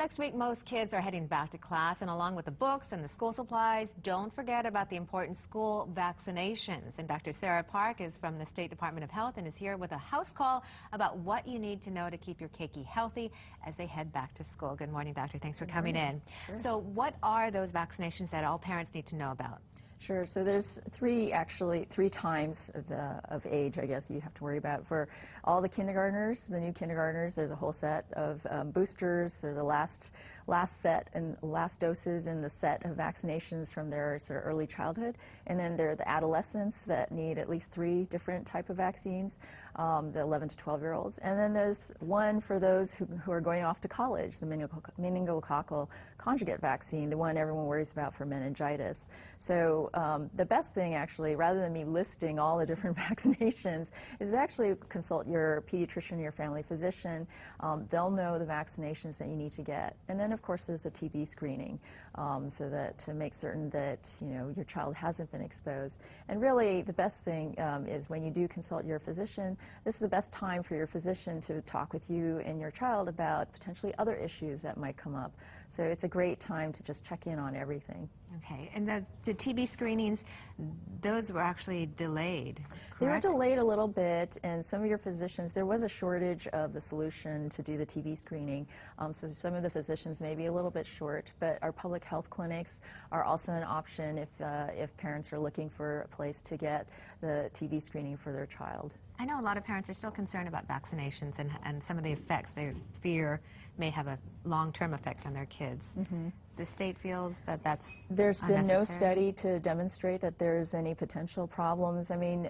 Next week, most kids are heading back to class, and along with the books and the school supplies, don't forget about the important school vaccinations. And Dr. Sarah Park is from the State Department of Health and is here with a house call about what you need to know to keep your keiki healthy as they head back to school. Good morning, Doctor. Thanks for coming in. Sure. So what are those vaccinations that all parents need to know about? Sure. So there's three times of age, I guess, you have to worry about. For all the kindergartners, the new kindergartners, there's a whole set of boosters, or the last set and last doses in the set of vaccinations from their sort of early childhood. And then there are the adolescents that need at least 3 different type of vaccines, the 11 to 12-year-olds. And then there's one for those who are going off to college, the meningococcal conjugate vaccine, the one everyone worries about for meningitis. So the best thing, actually, rather than me listing all the different vaccinations, is actually consult your pediatrician, your family physician. They'll know the vaccinations that you need to get. And then, of course, there's a TB screening, so that to make certain that your child hasn't been exposed. And really, the best thing is when you do consult your physician, this is the best time for your physician to talk with you and your child about potentially other issues that might come up. So it's a great time to just check in on everything. Okay, and the TB screenings, those were actually delayed, correct? They were delayed a little bit, and some of your physicians, there was a shortage of the solution to do the TB screening, so some of the physicians may be a little bit short, but our public health clinics are also an option if parents are looking for a place to get the TB screening for their child. I know a lot of parents are still concerned about vaccinations and some of the effects they fear may have a long-term effect on their kids. Mm-hmm. The state feels that that's There's been no unnecessary? study to demonstrate that there's any potential problems. I mean,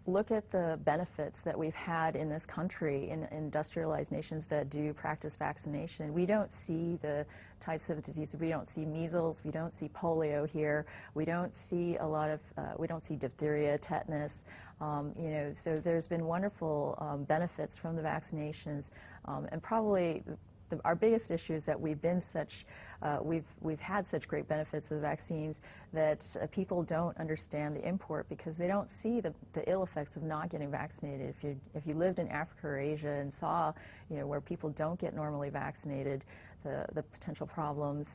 look at the benefits that we've had in this country, in industrialized nations that do practice vaccination. We don't see the types of diseases. We don't see measles. We don't see polio here. We don't see a lot of, we don't see diphtheria, tetanus. So there's been wonderful benefits from the vaccinations, and probably our biggest issue is that we've had such great benefits of the vaccines that people don't understand the import because they don't see the ill effects of not getting vaccinated. If you lived in Africa or Asia and saw where people don't get normally vaccinated, the potential problems,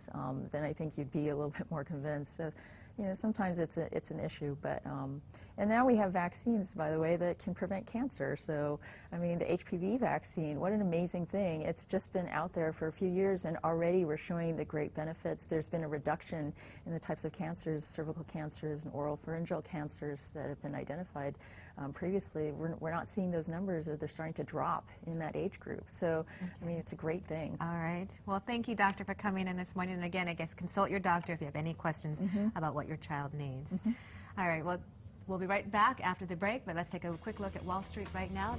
then I think you'd be a little bit more convinced. So, sometimes it's an issue, but and now we have vaccines, by the way, that can prevent cancer. So, I mean, the HPV vaccine, what an amazing thing. It's just been out there for a few years, and already we're showing the great benefits. There's been a reduction in the types of cancers, cervical cancers and oropharyngeal cancers that have been identified previously. We're not seeing those numbers, or they're starting to drop in that age group. So, okay. I mean, it's a great thing. All right. Well, thank you, Doctor, for coming in this morning. And again, I guess consult your doctor if you have any questions about what your child needs. All right. Well, we'll be right back after the break, but let's take a quick look at Wall Street right now.